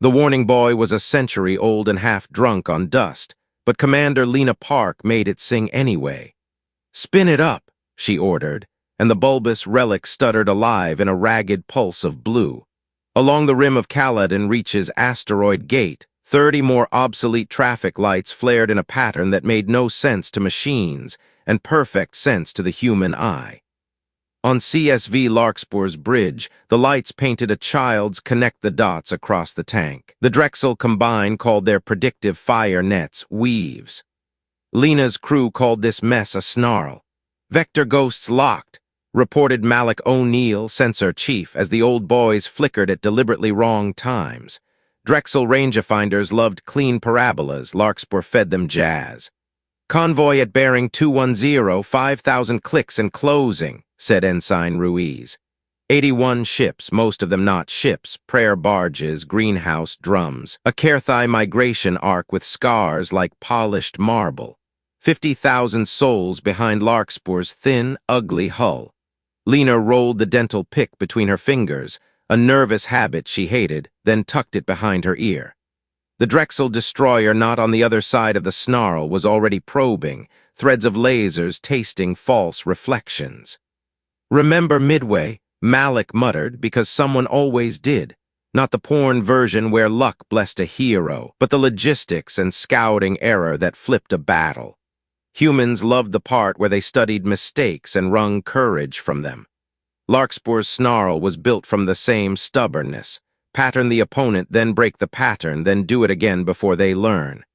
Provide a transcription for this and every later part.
The warning buoy was a century old and half drunk on dust, but Commander Lena Park made it sing anyway. "Spin it up," she ordered, and the bulbous relic stuttered alive in a ragged pulse of blue. Along the rim of Kaladan reaches Asteroid Gate, 30 more obsolete traffic lights flared in a pattern that made no sense to machines and perfect sense to the human eye. On CSV Larkspur's bridge, the lights painted a child's connect the dots across the tank. The Drexel Combine called their predictive fire nets weaves. Lena's crew called this mess a snarl. "Vector ghosts locked," reported Malik O'Neill, sensor chief, as the old boys flickered at deliberately wrong times. Drexel rangefinders loved clean parabolas. Larkspur fed them jazz. "Convoy at bearing 210, 5,000 clicks and closing," said Ensign Ruiz. 81 ships, most of them not ships, prayer barges, greenhouse drums, a Kerthai migration ark with scars like polished marble. 50,000 souls behind Larkspur's thin, ugly hull. Lena rolled the dental pick between her fingers, a nervous habit she hated, then tucked it behind her ear. The Drexel destroyer not on the other side of the snarl was already probing, threads of lasers tasting false reflections. "Remember Midway," Malik muttered, because someone always did. Not the porn version where luck blessed a hero, but the logistics and scouting error that flipped a battle. Humans loved the part where they studied mistakes and wrung courage from them. Larkspur's snarl was built from the same stubbornness. Pattern the opponent, then break the pattern, then do it again before they learn.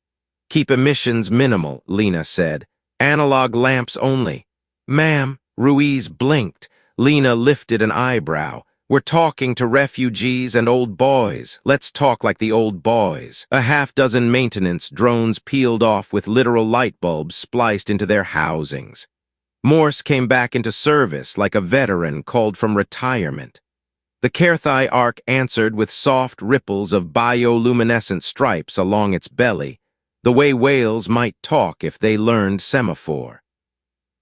"Keep emissions minimal," Lena said. "Analog lamps only." "Ma'am," Ruiz blinked. Lena lifted an eyebrow. "We're talking to refugees and old boys. Let's talk like the old boys." A half-dozen maintenance drones peeled off with literal light bulbs spliced into their housings. Morse came back into service like a veteran called from retirement. The Kerthai arc answered with soft ripples of bioluminescent stripes along its belly, the way whales might talk if they learned semaphore.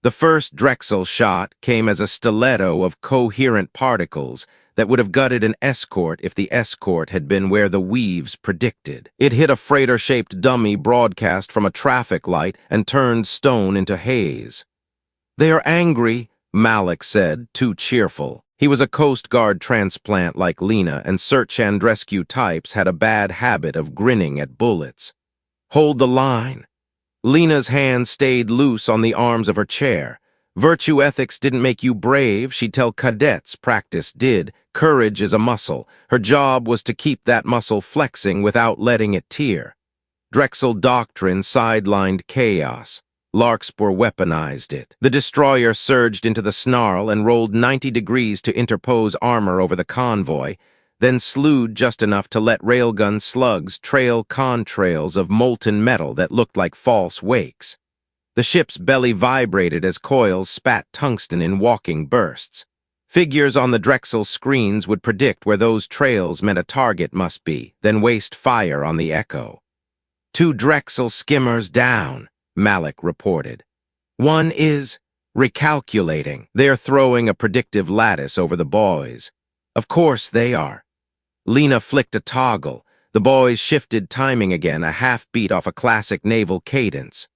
The first Drexel shot came as a stiletto of coherent particles that would have gutted an escort if the escort had been where the weaves predicted. It hit a freighter-shaped dummy broadcast from a traffic light and turned stone into haze. "They are angry," Malik said, too cheerful. He was a Coast Guard transplant like Lena, and search and rescue types had a bad habit of grinning at bullets. "Hold the line." Lena's hand stayed loose on the arms of her chair. "Virtue ethics didn't make you brave," she'd tell cadets. Practice did. Courage is a muscle. Her job was to keep that muscle flexing without letting it tear. Drexel doctrine sidelined chaos. Larkspur weaponized it. The destroyer surged into the snarl and rolled 90 degrees to interpose armor over the convoy, then slewed just enough to let railgun slugs trail contrails of molten metal that looked like false wakes. The ship's belly vibrated as coils spat tungsten in walking bursts. Figures on the Drexel screens would predict where those trails meant a target must be, then waste fire on the echo. "2 Drexel skimmers down," Malik reported. "One is recalculating. They're throwing a predictive lattice over the boys." "Of course they are." Lena flicked a toggle. The boys shifted timing again, a half-beat off a classic naval cadence.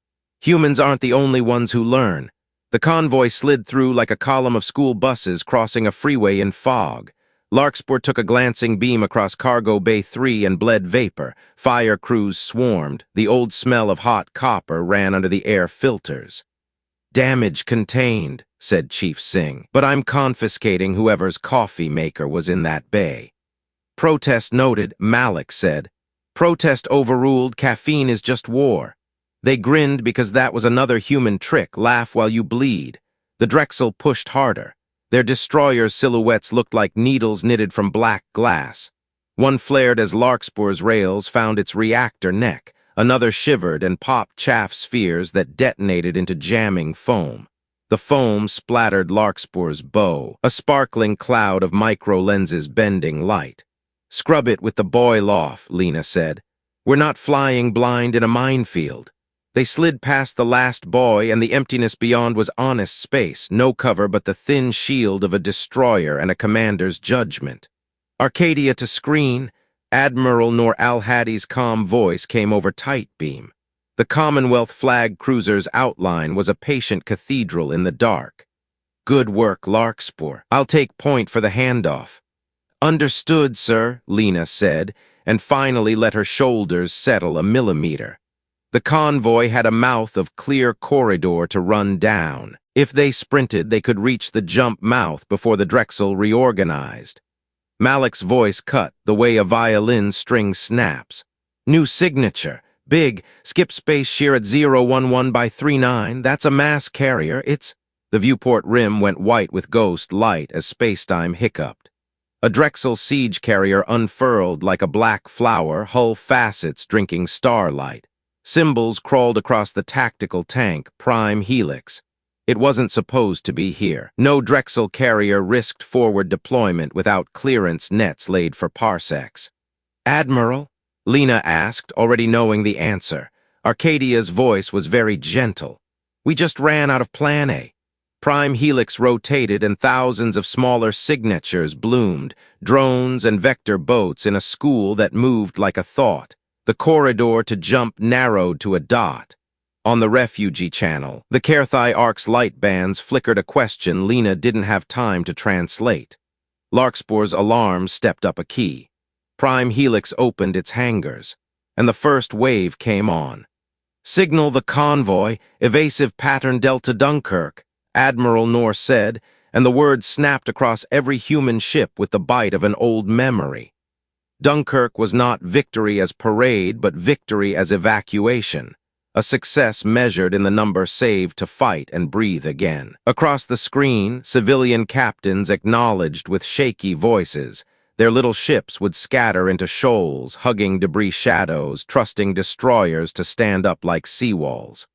Humans aren't the only ones who learn. The convoy slid through like a column of school buses crossing a freeway in fog. Larkspur took a glancing beam across Cargo Bay 3 and bled vapor. Fire crews swarmed. The old smell of hot copper ran under the air filters. "Damage contained," said Chief Singh, "but I'm confiscating whoever's coffee maker was in that bay." "Protest noted," Malik said. "Protest overruled. Caffeine is just war." They grinned because that was another human trick, laugh while you bleed. The Drexel pushed harder. Their destroyer's silhouettes looked like needles knitted from black glass. One flared as Larkspur's rails found its reactor neck. Another shivered and popped chaff spheres that detonated into jamming foam. The foam splattered Larkspur's bow, a sparkling cloud of micro-lenses bending light. "Scrub it with the boil off," Lena said. "We're not flying blind in a minefield." They slid past the last buoy, and the emptiness beyond was honest space, no cover but the thin shield of a destroyer and a commander's judgment. "Arcadia to screen," Admiral Nur al-Hadi's calm voice came over tight beam. The Commonwealth flag cruiser's outline was a patient cathedral in the dark. Good work, Larkspur. I'll take point for the handoff. Understood, sir, Lena said, and finally let her shoulders settle a millimeter. The convoy had a mouth of clear corridor to run down. If they sprinted, they could reach the jump mouth before the Drexel reorganized. Malik's voice cut the way a violin string snaps. New signature. Big. Skip space shear at 011 by 39. That's a mass carrier. It's... The viewport rim went white with ghost light as spacetime hiccuped. A Drexel siege carrier unfurled like a black flower, hull facets drinking starlight. Symbols crawled across the tactical tank, Prime Helix. It wasn't supposed to be here. No Drexel carrier risked forward deployment without clearance nets laid for parsecs. Admiral? Lena asked, already knowing the answer. Arcadia's voice was very gentle. We just ran out of Plan A. Prime Helix rotated and thousands of smaller signatures bloomed, drones and vector boats in a school that moved like a thought. The corridor to jump narrowed to a dot. On the refugee channel, the HFY Arcs light bands flickered a question Lena didn't have time to translate. Larkspur's alarm stepped up a key. Prime Helix opened its hangars, and the first wave came on. Signal the convoy, evasive pattern Delta Dunkirk, Admiral Noor said, and the words snapped across every human ship with the bite of an old memory. Dunkirk was not victory as parade, but victory as evacuation. A success measured in the number saved to fight and breathe again. Across the screen, civilian captains acknowledged with shaky voices. Their little ships would scatter into shoals, hugging debris shadows, trusting destroyers to stand up like seawalls.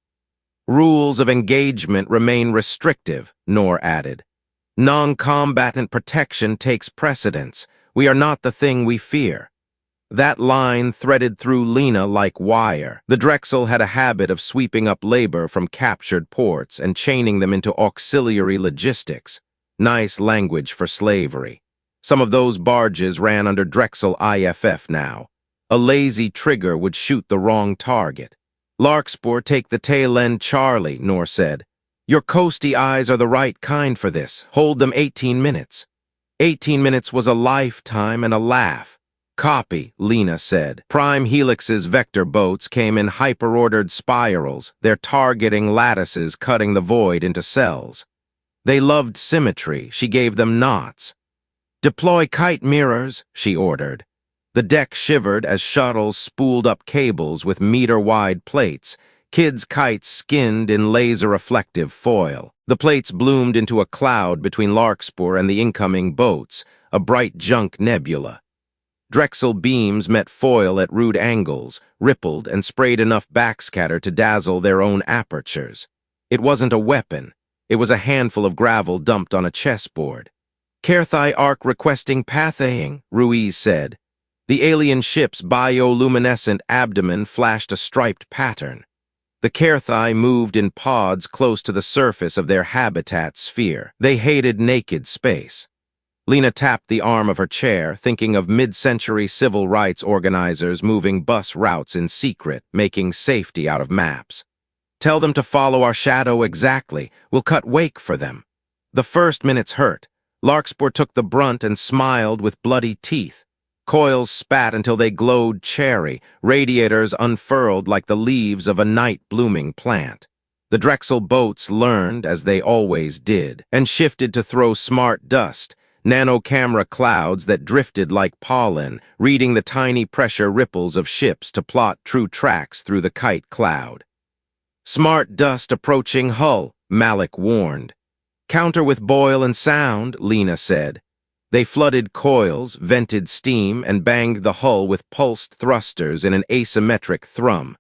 Rules of engagement remain restrictive, Noor added. Non-combatant protection takes precedence. We are not the thing we fear. That line threaded through Lena like wire. The Drexel had a habit of sweeping up labor from captured ports and chaining them into auxiliary logistics. Nice language for slavery. Some of those barges ran under Drexel IFF now. A lazy trigger would shoot the wrong target. Larkspur, take the tail end, Charlie, Noor said. Your coasty eyes are the right kind for this. Hold them 18 minutes. 18 minutes was a lifetime and a laugh. Copy, Lena said. Prime Helix's vector boats came in hyper-ordered spirals, their targeting lattices cutting the void into cells. They loved symmetry. She gave them knots. Deploy kite mirrors, she ordered. The deck shivered as shuttles spooled up cables with meter-wide plates, kids' kites skinned in laser-reflective foil. The plates bloomed into a cloud between Larkspur and the incoming boats, a bright junk nebula. Drexel beams met foil at rude angles, rippled, and sprayed enough backscatter to dazzle their own apertures. It wasn't a weapon. It was a handful of gravel dumped on a chessboard. HFY Arc requesting pathaying, Ruiz said. The alien ship's bioluminescent abdomen flashed a striped pattern. The HFY moved in pods close to the surface of their habitat sphere. They hated naked space. Lena tapped the arm of her chair, thinking of mid-century civil rights organizers moving bus routes in secret, making safety out of maps. Tell them to follow our shadow exactly. We'll cut wake for them. The first minutes hurt. Larkspur took the brunt and smiled with bloody teeth. Coils spat until they glowed cherry, radiators unfurled like the leaves of a night-blooming plant. The Drexel boats learned, as they always did, and shifted to throw smart dust, nano-camera clouds that drifted like pollen, reading the tiny pressure ripples of ships to plot true tracks through the kite cloud. Smart dust approaching hull, Malik warned. Counter with boil and sound, Lena said. They flooded coils, vented steam, and banged the hull with pulsed thrusters in an asymmetric thrum.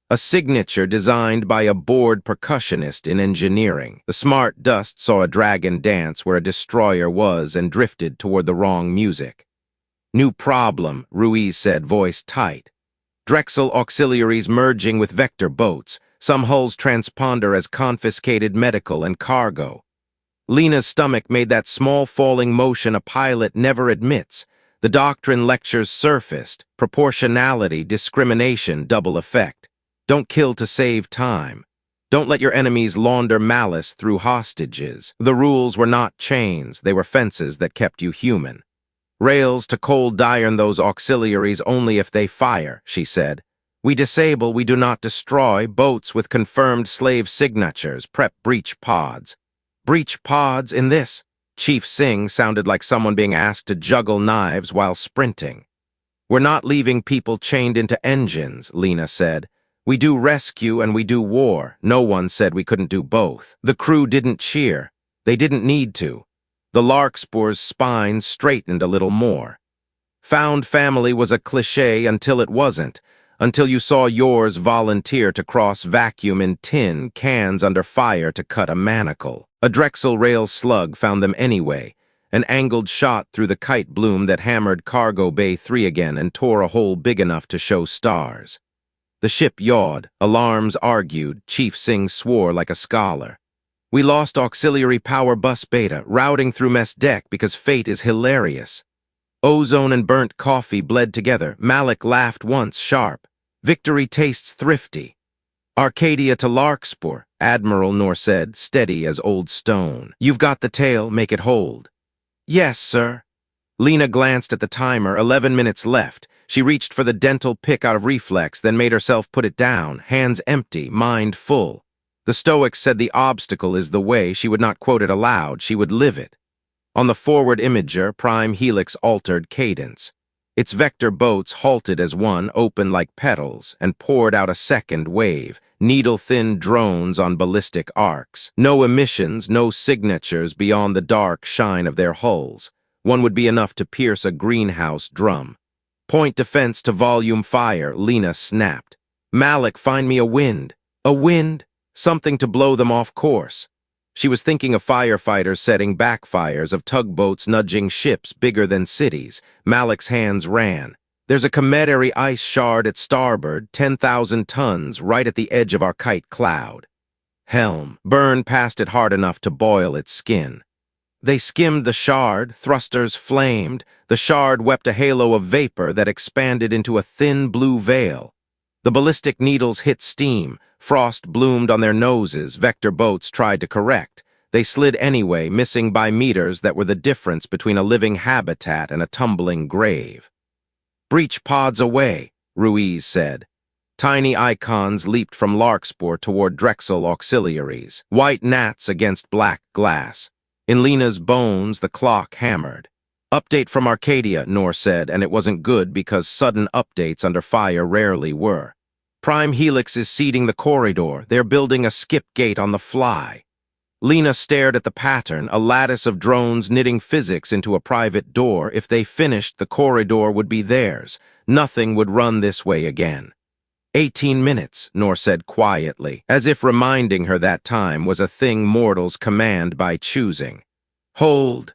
A signature designed by a bored percussionist in engineering. The smart dust saw a dragon dance where a destroyer was and drifted toward the wrong music. New problem, Ruiz said, voice tight. Drexel auxiliaries merging with vector boats, some hulls transponder as confiscated medical and cargo. Lena's stomach made that small falling motion a pilot never admits. The doctrine lectures surfaced, proportionality, discrimination, double effect. Don't kill to save time. Don't let your enemies launder malice through hostages. The rules were not chains, they were fences that kept you human. Rails to cold iron those auxiliaries only if they fire, she said. We disable, we do not destroy, boats with confirmed slave signatures, prep breach pods. Breach pods in this? Chief Singh sounded like someone being asked to juggle knives while sprinting. We're not leaving people chained into engines, Lena said. We do rescue and we do war. No one said we couldn't do both. The crew didn't cheer. They didn't need to. The Larkspur's spine straightened a little more. Found family was a cliché until it wasn't, until you saw yours volunteer to cross vacuum in tin cans under fire to cut a manacle. A Drexel rail slug found them anyway, an angled shot through the kite bloom that hammered Cargo Bay 3 again and tore a hole big enough to show stars. The ship yawed, alarms argued, Chief Singh swore like a scholar. We lost auxiliary power bus beta, routing through mess deck because fate is hilarious. Ozone and burnt coffee bled together. Malik laughed once, sharp. Victory tastes thrifty. Arcadia to Larkspur, Admiral Noor said, steady as old stone. You've got the tail, make it hold. Yes, sir. Lena glanced at the timer, 11 minutes left. She reached for the dental pick out of reflex, then made herself put it down, hands empty, mind full. The Stoics said the obstacle is the way. She would not quote it aloud, she would live it. On the forward imager, Prime Helix altered cadence. Its vector boats halted as one, open like petals, and poured out a second wave, needle-thin drones on ballistic arcs. No emissions, no signatures beyond the dark shine of their hulls. One would be enough to pierce a greenhouse drum. Point defense to volume fire, Lena snapped. Malik, find me a wind. A wind? Something to blow them off course. She was thinking of firefighters setting backfires, of tugboats nudging ships bigger than cities. Malik's hands ran. There's a cometary ice shard at starboard, 10,000 tons, right at the edge of our kite cloud. Helm. Burn past it hard enough to boil its skin. They skimmed the shard, thrusters flamed. The shard wept a halo of vapor that expanded into a thin blue veil. The ballistic needles hit steam. Frost bloomed on their noses. Vector boats tried to correct. They slid anyway, missing by meters that were the difference between a living habitat and a tumbling grave. Breach pods away, Ruiz said. Tiny icons leaped from Larkspur toward Drexel auxiliaries. White gnats against black glass. In Lena's bones, the clock hammered. Update from Arcadia, Noor said, and it wasn't good because sudden updates under fire rarely were. Prime Helix is seeding the corridor. They're building a skip gate on the fly. Lena stared at the pattern, a lattice of drones knitting physics into a private door. If they finished, the corridor would be theirs. Nothing would run this way again. 18 minutes, Noor said quietly, as if reminding her that time was a thing mortals command by choosing. Hold.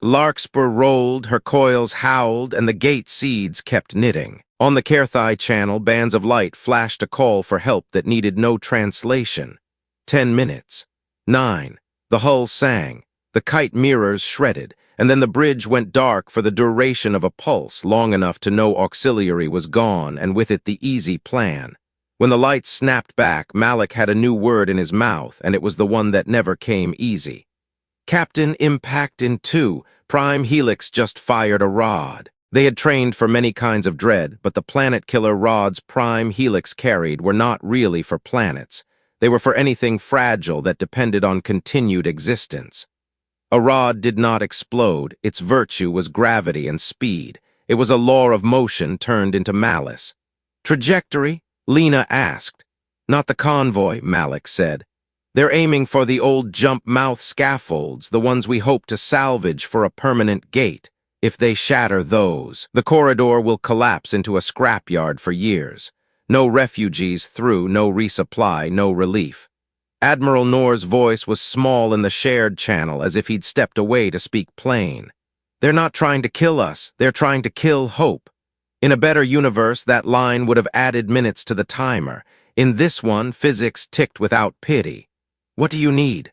Larkspur rolled, her coils howled, and the gate seeds kept knitting. On the Kerthai channel, bands of light flashed a call for help that needed no translation. 10 minutes. 9. The hull sang. The kite mirrors shredded, and then the bridge went dark for the duration of a pulse, long enough to know auxiliary was gone, and with it the easy plan. When the lights snapped back, Malik had a new word in his mouth, and it was the one that never came easy. Captain, impact in 2. Prime Helix just fired a rod. They had trained for many kinds of dread, but the planet-killer rods Prime Helix carried were not really for planets. They were for anything fragile that depended on continued existence. A rod did not explode. Its virtue was gravity and speed. It was a law of motion turned into malice. Trajectory? Lena asked. Not the convoy, Malik said. They're aiming for the old jump-mouth scaffolds, the ones we hope to salvage for a permanent gate. If they shatter those, the corridor will collapse into a scrapyard for years. No refugees through, no resupply, no relief. Admiral Noor's voice was small in the shared channel, as if he'd stepped away to speak plain. They're not trying to kill us, they're trying to kill hope. In a better universe, that line would have added minutes to the timer. In this one, physics ticked without pity. What do you need?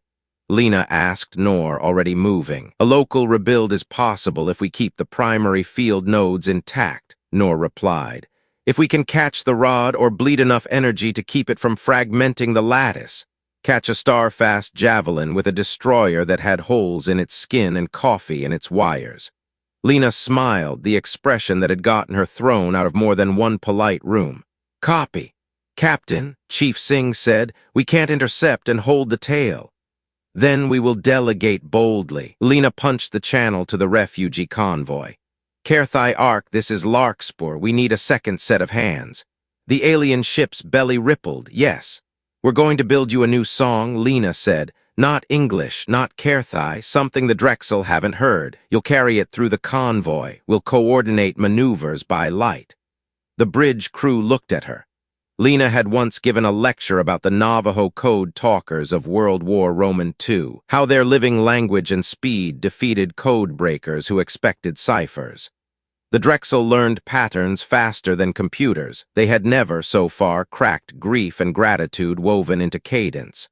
Lena asked Nor, already moving. A local rebuild is possible if we keep the primary field nodes intact, Nor replied. If we can catch the rod or bleed enough energy to keep it from fragmenting the lattice. Catch a star-fast javelin with a destroyer that had holes in its skin and coffee in its wires. Lena smiled, the expression that had gotten her thrown out of more than one polite room. Copy. Captain, Chief Singh said, we can't intercept and hold the tail. Then we will delegate boldly. Lena punched the channel to the refugee convoy. Kerthai Ark, this is Larkspur. We need a second set of hands. The alien ship's belly rippled, yes. We're going to build you a new song, Lena said. Not English, not Kerthai, something the Drexel haven't heard. You'll carry it through the convoy. We'll coordinate maneuvers by light. The bridge crew looked at her. Lena had once given a lecture about the Navajo code talkers of World War Roman II, how their living language and speed defeated code breakers who expected ciphers. The Drexel learned patterns faster than computers. They had never, so far, cracked grief and gratitude woven into cadence.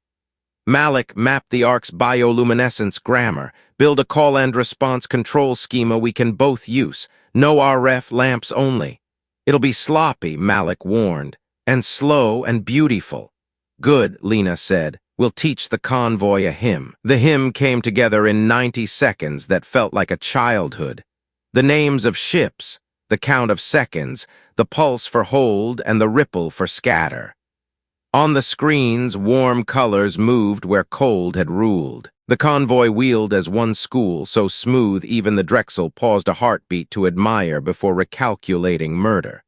Malik mapped the Ark's bioluminescence grammar, build a call and response control schema we can both use, no RF lamps only. It'll be sloppy, Malik warned, and slow and beautiful. Good, Lena said. We'll teach the convoy a hymn. The hymn came together in 90 seconds that felt like a childhood. The names of ships, the count of seconds, the pulse for hold and the ripple for scatter. On the screens, warm colors moved where cold had ruled. The convoy wheeled as one school, so smooth even the Drexel paused a heartbeat to admire before recalculating murder.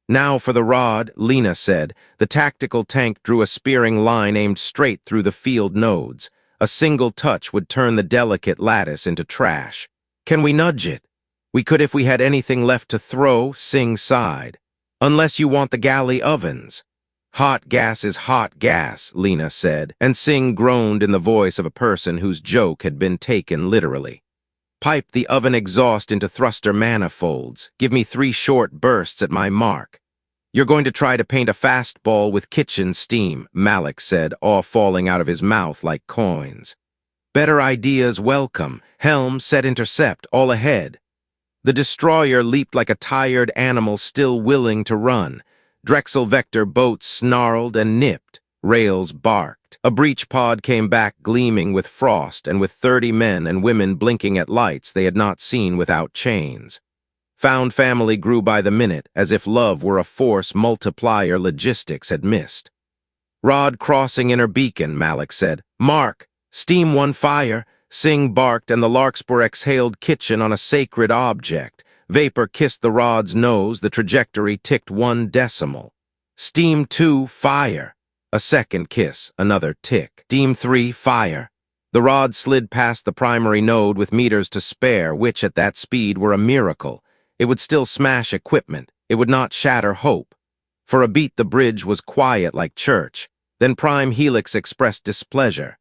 Now for the rod, Lena said. The tactical tank drew a spearing line aimed straight through the field nodes. A single touch would turn the delicate lattice into trash. Can we nudge it? We could if we had anything left to throw, Singh sighed. Unless you want the galley ovens. Hot gas is hot gas, Lena said, and Singh groaned in the voice of a person whose joke had been taken literally. Pipe the oven exhaust into thruster manifolds. Give me 3 short bursts at my mark. You're going to try to paint a fastball with kitchen steam, Malik said, awe falling out of his mouth like coins. Better ideas welcome. Helm, set intercept, all ahead. The destroyer leaped like a tired animal still willing to run. Drexel Vector boats snarled and nipped. Rails barked. A breach pod came back gleaming with frost and with 30 men and women blinking at lights they had not seen without chains. Found family grew by the minute, as if love were a force multiplier logistics had missed. Rod crossing inner beacon, Malik said. Mark, steam one fire. Singh barked and the Larkspur exhaled kitchen on a sacred object. Vapor kissed the rod's nose, the trajectory ticked 1 decimal. Steam 2, fire. A second kiss, another tick. Steam 3, fire. The rod slid past the primary node with meters to spare, which at that speed were a miracle. It would still smash equipment. It would not shatter hope. For a beat the bridge was quiet like church. Then Prime Helix expressed displeasure.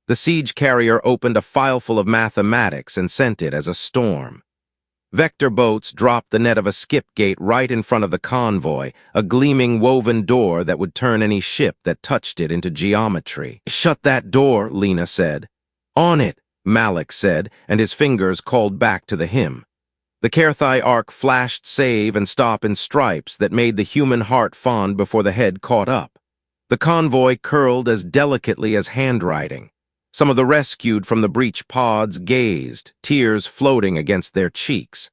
The siege carrier opened a fileful of mathematics and sent it as a storm. Vector boats dropped the net of a skip gate right in front of the convoy, a gleaming woven door that would turn any ship that touched it into geometry. Shut that door, Lena said. On it, Malik said, and his fingers called back to the hymn. The Kerthai Ark flashed save and stop in stripes that made the human heart fond before the head caught up. The convoy curled as delicately as handwriting. Some of the rescued from the breach pods gazed, tears floating against their cheeks.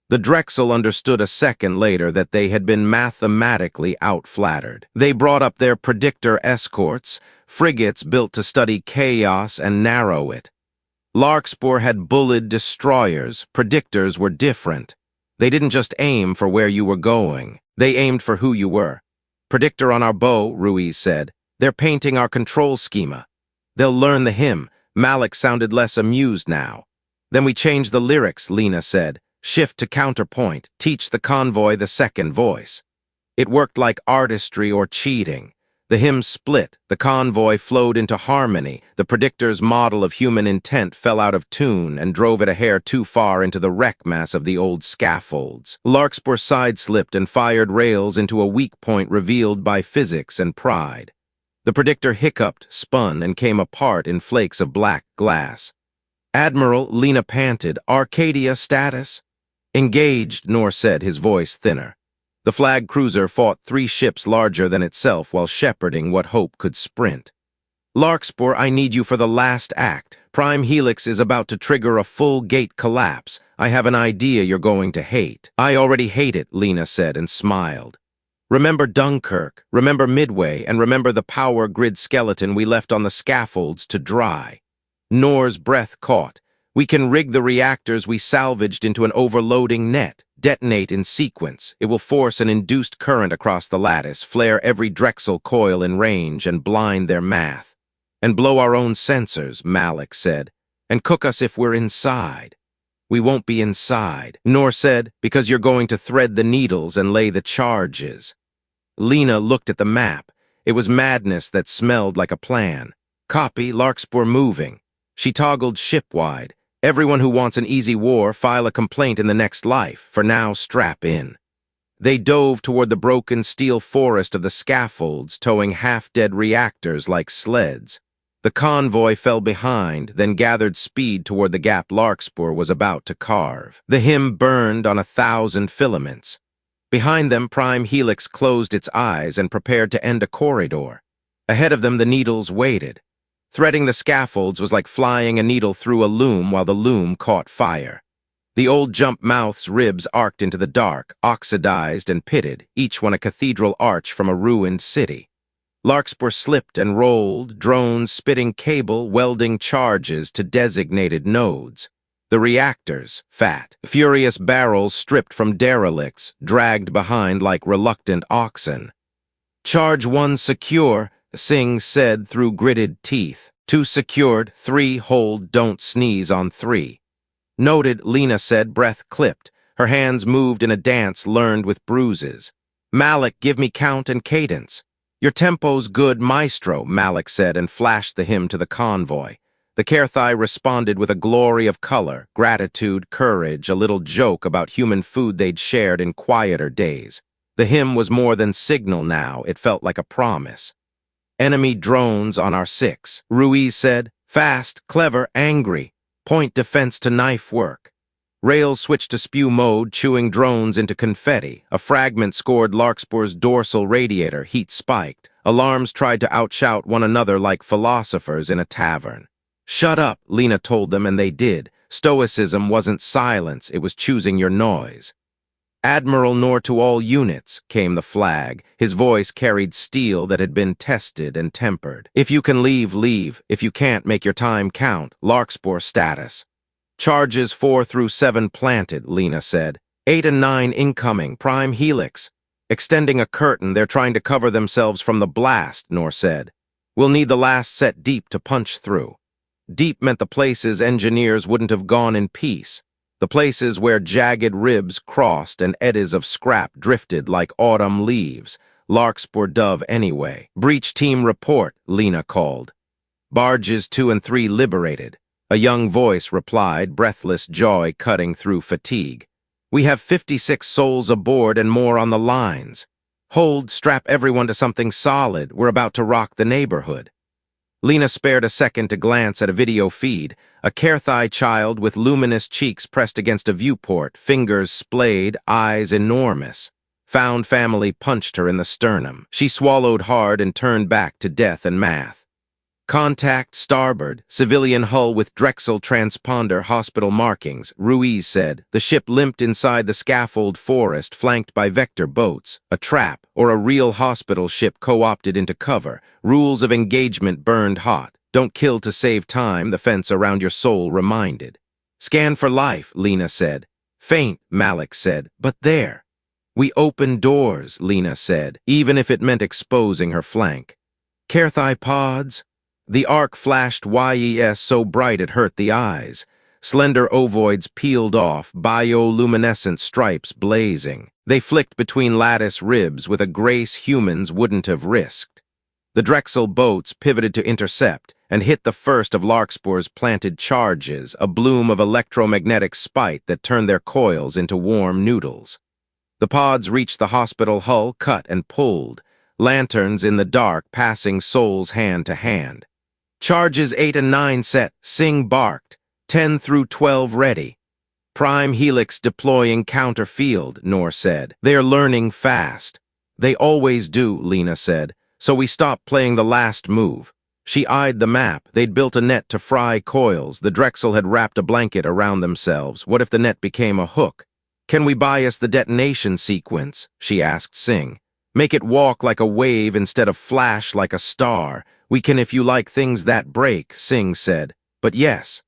The Drexel understood a second later that they had been mathematically outflattered. They brought up their predictor escorts, frigates built to study chaos and narrow it. Larkspur had bullied destroyers. Predictors were different. They didn't just aim for where you were going. They aimed for who you were. Predictor on our bow, Ruiz said. They're painting our control schema. They'll learn the hymn. Malik sounded less amused now. Then we change the lyrics, Lena said. Shift to counterpoint. Teach the convoy the second voice. It worked like artistry or cheating. The hymn split. The convoy flowed into harmony. The predictor's model of human intent fell out of tune and drove it a hair too far into the wreck mass of the old scaffolds. Larkspur side-slipped and fired rails into a weak point revealed by physics and pride. The predictor hiccuped, spun, and came apart in flakes of black glass. "Admiral," Lena panted, "Arcadia status?" "Engaged," Nor said, his voice thinner. The flag cruiser fought 3 ships larger than itself while shepherding what hope could sprint. "Larkspur, I need you for the last act. Prime Helix is about to trigger a full gate collapse. I have an idea you're going to hate." "I already hate it," Lena said and smiled. "Remember Dunkirk, remember Midway, and remember the power grid skeleton we left on the scaffolds to dry." Nor's breath caught. "We can rig the reactors we salvaged into an overloading net, detonate in sequence. It will force an induced current across the lattice, flare every Drexel coil in range, and blind their math. And blow our own sensors," Malik said, "and cook us if we're inside." "We won't be inside," Nor said, "because you're going to thread the needles and lay the charges." Lena looked at the map. It was madness that smelled like a plan. "Copy, Larkspur moving." She toggled ship-wide. "Everyone who wants an easy war, file a complaint in the next life. For now, strap in." They dove toward the broken steel forest of the scaffolds, towing half-dead reactors like sleds. The convoy fell behind, then gathered speed toward the gap Larkspur was about to carve. The hymn burned on 1,000 filaments. Behind them, Prime Helix closed its eyes and prepared to end a corridor. Ahead of them, the needles waited. Threading the scaffolds was like flying a needle through a loom while the loom caught fire. The old jump mouth's ribs arced into the dark, oxidized and pitted, each one a cathedral arch from a ruined city. Larkspur slipped and rolled, drones spitting cable, welding charges to designated nodes. The reactors, fat, furious barrels stripped from derelicts, dragged behind like reluctant oxen. "Charge 1 secure," Singh said through gritted teeth. "2 secured, 3 hold, don't sneeze on 3. "Noted," Lena said, breath clipped. Her hands moved in a dance learned with bruises. "Malik, give me count and cadence." "Your tempo's good, maestro," Malik said and flashed the hymn to the convoy. The Kerthai responded with a glory of color, gratitude, courage, a little joke about human food they'd shared in quieter days. The hymn was more than signal now, it felt like a promise. "Enemy drones on our 6, Ruiz said. "Fast, clever, angry. Point defense to knife work." Rails switched to spew mode, chewing drones into confetti. A fragment scored Larkspur's dorsal radiator, heat spiked. Alarms tried to outshout one another like philosophers in a tavern. "Shut up," Lena told them, and they did. Stoicism wasn't silence, it was choosing your noise. "Admiral Nor to all units," came the flag. His voice carried steel that had been tested and tempered. "If you can leave, leave. If you can't, make your time count. Larkspur status." "Charges 4 through 7 planted," Lena said. 8 and 9 incoming, Prime Helix." "Extending a curtain, they're trying to cover themselves from the blast," Nor said. "We'll need the last set deep to punch through." Deep meant the places engineers wouldn't have gone in peace. The places where jagged ribs crossed and eddies of scrap drifted like autumn leaves. Larkspur dove anyway. "Breach team report," Lena called. "Barges 2 and 3 liberated." A young voice replied, breathless joy cutting through fatigue. "We have 56 souls aboard and more on the lines. Hold, strap everyone to something solid. We're about to rock the neighborhood." Lena spared a second to glance at a video feed. A Kerthai child with luminous cheeks pressed against a viewport, fingers splayed, eyes enormous. Found family punched her in the sternum. She swallowed hard and turned back to death and math. "Contact, starboard, civilian hull with Drexel transponder hospital markings," Ruiz said. The ship limped inside the scaffold forest, flanked by vector boats. A trap, or a real hospital ship co-opted into cover. Rules of engagement burned hot. "Don't kill to save time," the fence around your soul reminded. "Scan for life," Lena said. "Faint," Malik said, "but there." "We open doors," Lena said, even if it meant exposing her flank. "Kerthai pods?" The arc flashed YES so bright it hurt the eyes. Slender ovoids peeled off, bioluminescent stripes blazing. They flicked between lattice ribs with a grace humans wouldn't have risked. The Drexel boats pivoted to intercept and hit the first of Larkspur's planted charges, a bloom of electromagnetic spite that turned their coils into warm noodles. The pods reached the hospital hull, cut and pulled. lanterns in the dark passing souls hand to hand. Charges 8 and 9 set, Sing barked. 10 through 12 ready. Prime Helix deploying counter field, Nor said. They're learning fast. They always do, Lena said, so we stopped playing the last move. She eyed the map. They'd built a net to fry coils. The Drexel had wrapped a blanket around themselves. What if the net became a hook? Can we bias the detonation sequence? She asked Sing. Make it walk like a wave instead of flash like a star. We can if you like things that break, Sing said. But yes,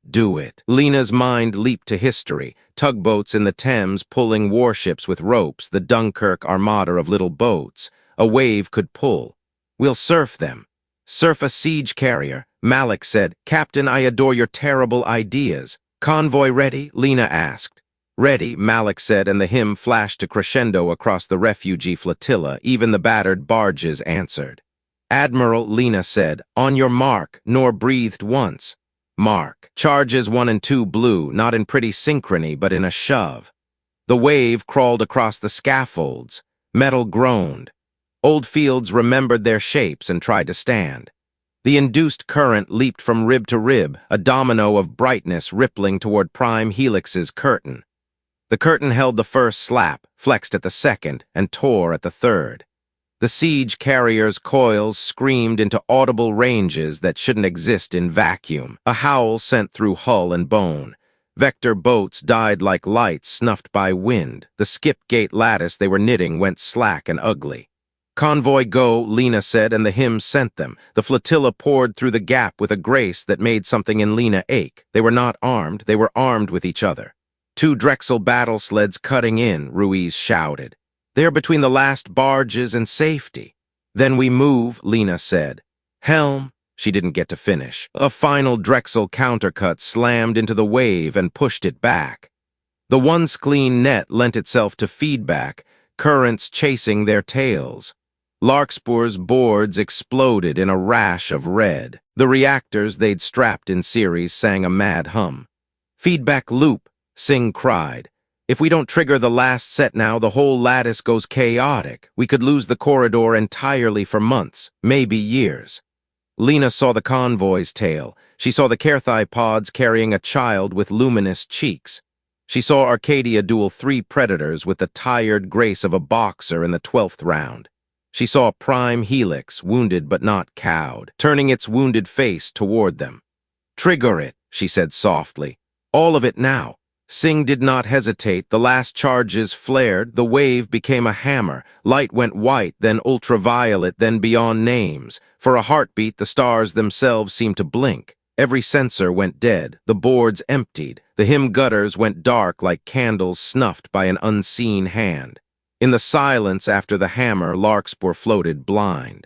do it. Lena's mind leaped to history. Tugboats in the Thames pulling warships with ropes, the Dunkirk armada of little boats. A wave could pull. We'll surf them. Surf a siege carrier, Malik said. Captain, I adore your terrible ideas. Convoy ready? Lena asked. Ready, Malik said, and the hymn flashed to crescendo across the refugee flotilla. Even the battered barges answered. Admiral, Lena said, on your mark, nor breathed once. Mark. Charges 1 and 2 blew, not in pretty synchrony, but in a shove. The wave crawled across the scaffolds. Metal groaned. Old fields remembered their shapes and tried to stand. The induced current leaped from rib to rib, a domino of brightness rippling toward Prime Helix's curtain. The curtain held the first slap, flexed at the second, and tore at the third. The siege carrier's coils screamed into audible ranges that shouldn't exist in vacuum. A howl sent through hull and bone. Vector boats died like lights snuffed by wind. The skip-gate lattice they were knitting went slack and ugly. Convoy go, Lena said, and the hymn sent them. The flotilla poured through the gap with a grace that made something in Lena ache. They were not armed, they were armed with each other. 2 Drexel battle sleds cutting in, Ruiz shouted. They're between the last barges and safety. Then we move, Lena said. Helm. She didn't get to finish. A final Drexel countercut slammed into the wave and pushed it back. The one-screen net lent itself to feedback, currents chasing their tails. Larkspur's boards exploded in a rash of red. The reactors they'd strapped in series sang a mad hum. Feedback loop, Sing cried. If we don't trigger the last set now, the whole lattice goes chaotic. We could lose the corridor entirely for months, maybe years. Lena saw the convoy's tail. She saw the Kerthai pods carrying a child with luminous cheeks. She saw Arcadia duel 3 predators with the tired grace of a boxer in the 12th round. She saw Prime Helix, wounded but not cowed, turning its wounded face toward them. Trigger it, she said softly. All of it now. Sing did not hesitate. The last charges flared. The wave became a hammer. Light went white, then ultraviolet, then beyond names. For a heartbeat, the stars themselves seemed to blink. Every sensor went dead. The boards emptied. The hymn gutters went dark like candles snuffed by an unseen hand. In the silence after the hammer, Larkspur floated blind.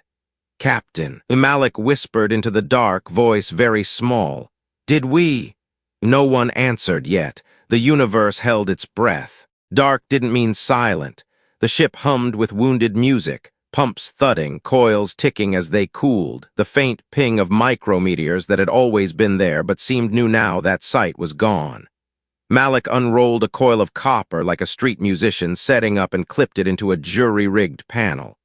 Captain, Malik whispered into the dark, voice very small. Did we? No one answered yet. The universe held its breath. Dark didn't mean silent. The ship hummed with wounded music, pumps thudding, coils ticking as they cooled, the faint ping of micrometeors that had always been there but seemed new now that sight was gone. Malik unrolled a coil of copper like a street musician, setting up and clipped it into a jury-rigged panel.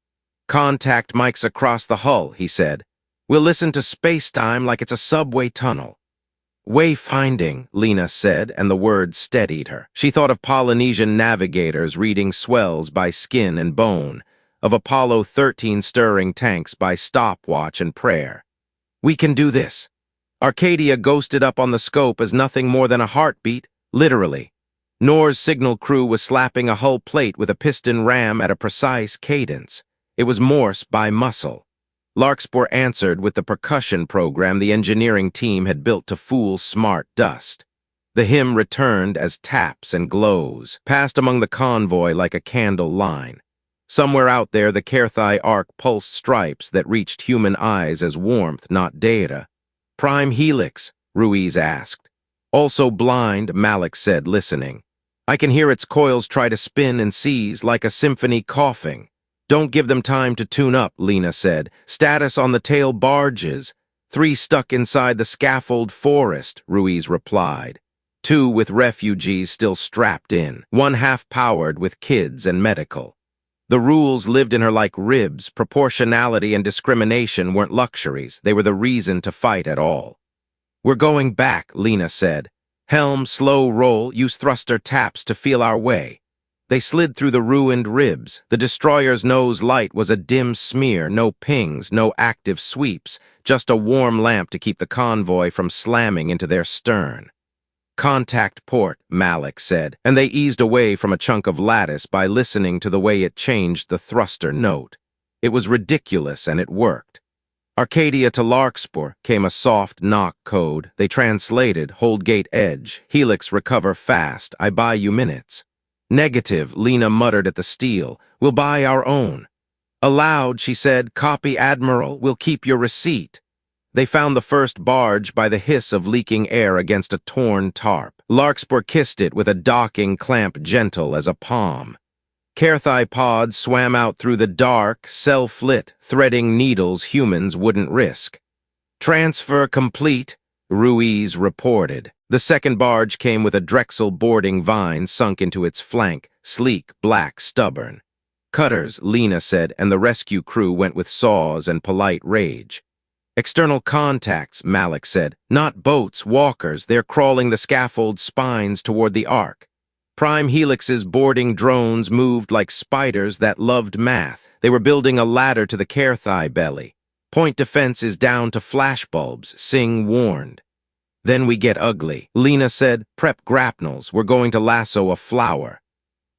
Contact mics across the hull, he said. We'll listen to space-time like it's a subway tunnel. Wayfinding, Lena said, and the words steadied her. She thought of Polynesian navigators reading swells by skin and bone, of Apollo 13 stirring tanks by stopwatch and prayer. We can do this. Arcadia ghosted up on the scope as nothing more than a heartbeat, literally. Nor's signal crew was slapping a hull plate with a piston ram at a precise cadence. It was Morse by muscle. Larkspur answered with the percussion program the engineering team had built to fool smart dust. The hymn returned as taps and glows, passed among the convoy like a candle line. Somewhere out there, the Kerthai arc pulsed stripes that reached human eyes as warmth, not data. Prime Helix, Ruiz asked. Also blind, Malik said, listening. I can hear its coils try to spin and seize like a symphony coughing. Don't give them time to tune up, Lena said. Status on the tail barges. 3 stuck inside the scaffold forest, Ruiz replied. 2 with refugees still strapped in. 1 half-powered with kids and medical. The rules lived in her like ribs. Proportionality and discrimination weren't luxuries. They were the reason to fight at all. "We're going back," Lena said. "Helm, slow roll, use thruster taps to feel our way." They slid through the ruined ribs. The destroyer's nose light was a dim smear, no pings, no active sweeps, just a warm lamp to keep the convoy from slamming into their stern. "Contact port," Malik said, and they eased away from a chunk of lattice by listening to the way it changed the thruster note. It was ridiculous, and it worked. "Arcadia to Larkspur," came a soft knock code. They translated, "Hold gate edge. Helix recover fast. I buy you minutes." "Negative," Lena muttered at the steel. "We'll buy our own." Aloud, she said, "Copy, Admiral. We'll keep your receipt." They found the first barge by the hiss of leaking air against a torn tarp. Larkspur kissed it with a docking clamp gentle as a palm. Caerthai pods swam out through the dark, self-lit, threading needles humans wouldn't risk. "Transfer complete," Ruiz reported. The second barge came with a Drexel boarding vine sunk into its flank, sleek, black, stubborn. "Cutters," Lena said, and the rescue crew went with saws and polite rage. "External contacts," Malik said. "Not boats, walkers. They're crawling the scaffold spines toward the Ark." Prime Helix's boarding drones moved like spiders that loved math. They were building a ladder to the Caerthai belly. "Point defense is down to flashbulbs," Singh warned. "Then we get ugly," Lena said. "Prep grapnels. We're going to lasso a flower."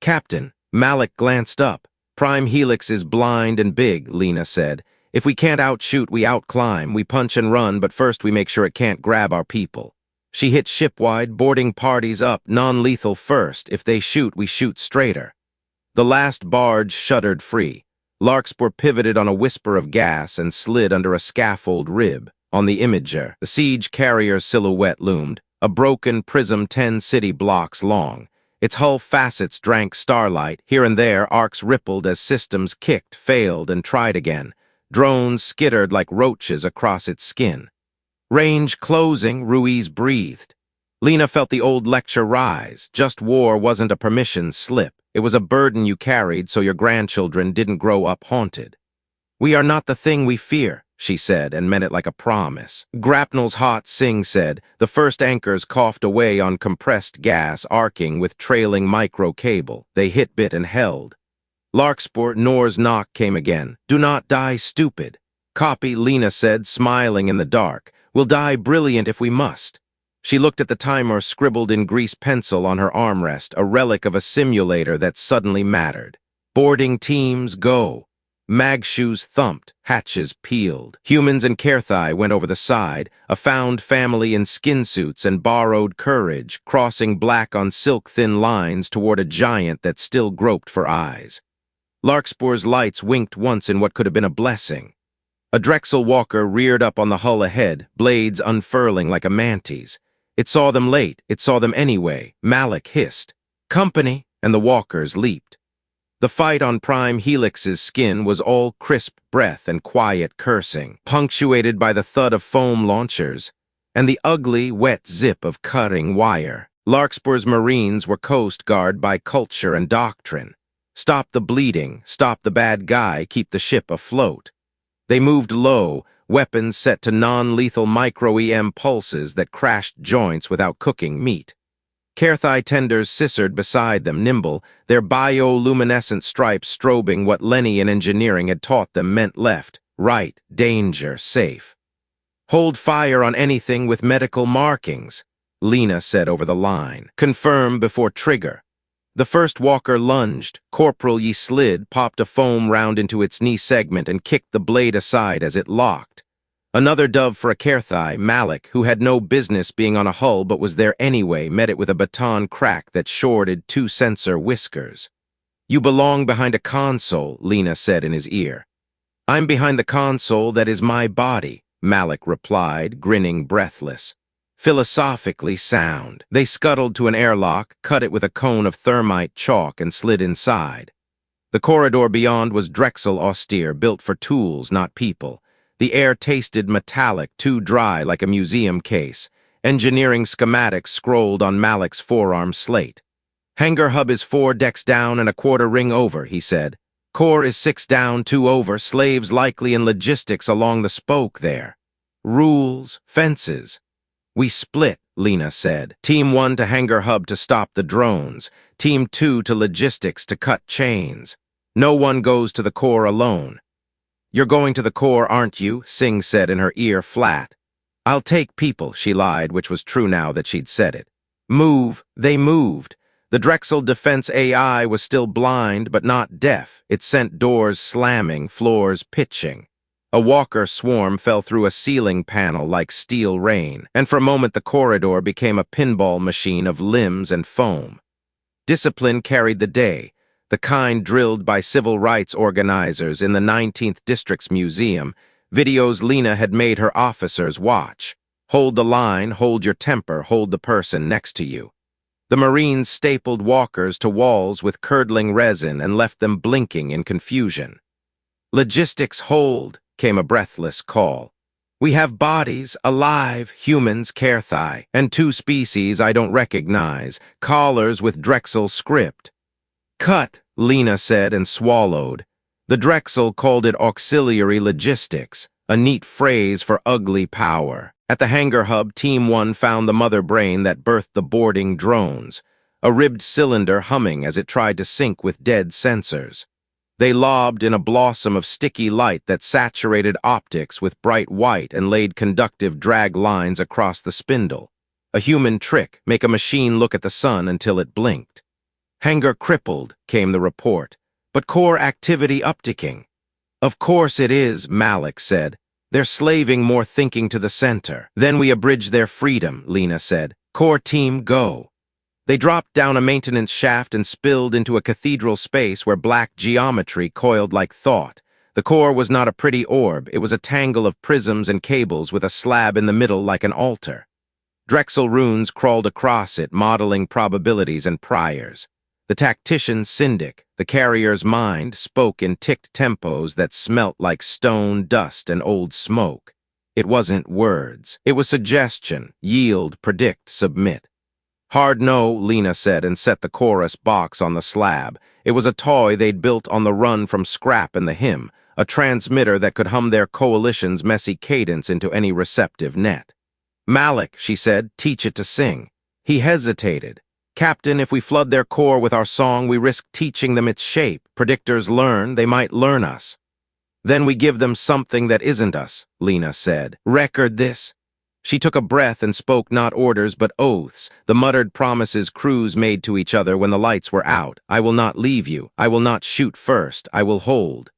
"Captain," Malik glanced up. "Prime Helix is blind and big," Lena said. "If we can't outshoot, we outclimb. We punch and run, but first we make sure it can't grab our people." She hit shipwide, boarding parties up, non-lethal first. If they shoot, we shoot straighter. The last barge shuddered free. Larkspur pivoted on a whisper of gas and slid under a scaffold rib. On the imager, the siege carrier's silhouette loomed, a broken prism 10 city blocks long. Its hull facets drank starlight. Here and there, arcs rippled as systems kicked, failed, and tried again. Drones skittered like roaches across its skin. "Range closing," Ruiz breathed. Lena felt the old lecture rise. Just war wasn't a permission slip. It was a burden you carried so your grandchildren didn't grow up haunted. "We are not the thing we fear," she said, and meant it like a promise. "Grapnel's hot," Singh said. The first anchors coughed away on compressed gas, arcing with trailing micro cable. They hit bit and held. Larkspur, Nor's knock came again. "Do not die stupid." "Copy," Lena said, smiling in the dark. "We'll die brilliant if we must." She looked at the timer scribbled in grease pencil on her armrest, a relic of a simulator that suddenly mattered. "Boarding teams, go." Mag shoes thumped, hatches peeled. Humans and Caerthai went over the side, a found family in skin suits and borrowed courage, crossing black on silk-thin lines toward a giant that still groped for eyes. Larkspur's lights winked once in what could have been a blessing. A Drexel walker reared up on the hull ahead, blades unfurling like a mantis. It saw them late, it saw them anyway. Malik hissed, "Company," and the walkers leaped. The fight on Prime Helix's skin was all crisp breath and quiet cursing, punctuated by the thud of foam launchers and the ugly, wet zip of cutting wire. Larkspur's Marines were Coast Guard by culture and doctrine. Stop the bleeding, stop the bad guy, keep the ship afloat. They moved low, weapons set to non-lethal micro-EM pulses that crashed joints without cooking meat. Caerthai tenders scissored beside them, nimble, their bioluminescent stripes strobing what Lenny in engineering had taught them meant left, right, danger, safe. "Hold fire on anything with medical markings," Lena said over the line. "Confirm before trigger." The first walker lunged. Corporal Ye slid, popped a foam round into its knee segment and kicked the blade aside as it locked. Another dove for a Caerthai, Malik, who had no business being on a hull but was there anyway, met it with a baton crack that shorted 2 sensor whiskers. "You belong behind a console," Lena said in his ear. "I'm behind the console that is my body," Malik replied, grinning breathless. "Philosophically sound." They scuttled to an airlock, cut it with a cone of thermite chalk, and slid inside. The corridor beyond was Drexel austere, built for tools, not people. The air tasted metallic, too dry like a museum case. Engineering schematics scrolled on Malik's forearm slate. "Hangar hub is 4 decks down and a quarter ring over," he said. Core is 6 down, 2 over, slaves likely in logistics along the spoke there. Rules, fences. We split, Lena said. Team 1 to hangar hub to stop the drones. Team 2 to logistics to cut chains. No one goes to the core alone. You're going to the core, aren't you? Singh said in her ear flat. I'll take people, she lied, which was true now that she'd said it. Move. They moved. The Drexel defense AI was still blind, but not deaf. It sent doors slamming, floors pitching. A walker swarm fell through a ceiling panel like steel rain, and for a moment the corridor became a pinball machine of limbs and foam. Discipline carried the day, the kind drilled by civil rights organizers in the 19th District's museum, videos Lena had made her officers watch. Hold the line, hold your temper, hold the person next to you. The Marines stapled walkers to walls with curdling resin and left them blinking in confusion. Logistics hold, came a breathless call. We have bodies, alive, humans, Kerthai, and 2 species I don't recognize, collars with Drexel script. Cut, Lena said and swallowed. The Drexel called it auxiliary logistics, a neat phrase for ugly power. At the hangar hub, Team 1 found the mother brain that birthed the boarding drones, a ribbed cylinder humming as it tried to sync with dead sensors. They lobbed in a blossom of sticky light that saturated optics with bright white and laid conductive drag lines across the spindle. A human trick, make a machine look at the sun until it blinked. Hangar crippled, came the report, but core activity upticking. Of course it is, Malik said. They're slaving more thinking to the center. Then we abridge their freedom, Lena said. Core team, go. They dropped down a maintenance shaft and spilled into a cathedral space where black geometry coiled like thought. The core was not a pretty orb, it was a tangle of prisms and cables with a slab in the middle like an altar. Drexel runes crawled across it, modeling probabilities and priors. The tactician's syndic, the carrier's mind, spoke in ticked tempos that smelt like stone, dust, and old smoke. It wasn't words. It was suggestion, yield, predict, submit. Hard no, Lena said and set the chorus box on the slab. It was a toy they'd built on the run from scrap in the hymn, a transmitter that could hum their coalition's messy cadence into any receptive net. Malik, she said, teach it to sing. He hesitated. Captain, if we flood their core with our song, we risk teaching them its shape. Predictors learn, they might learn us. Then we give them something that isn't us, Lena said. Record this. She took a breath and spoke not orders but oaths, the muttered promises crews made to each other when the lights were out. I will not leave you. I will not shoot first. I will hold.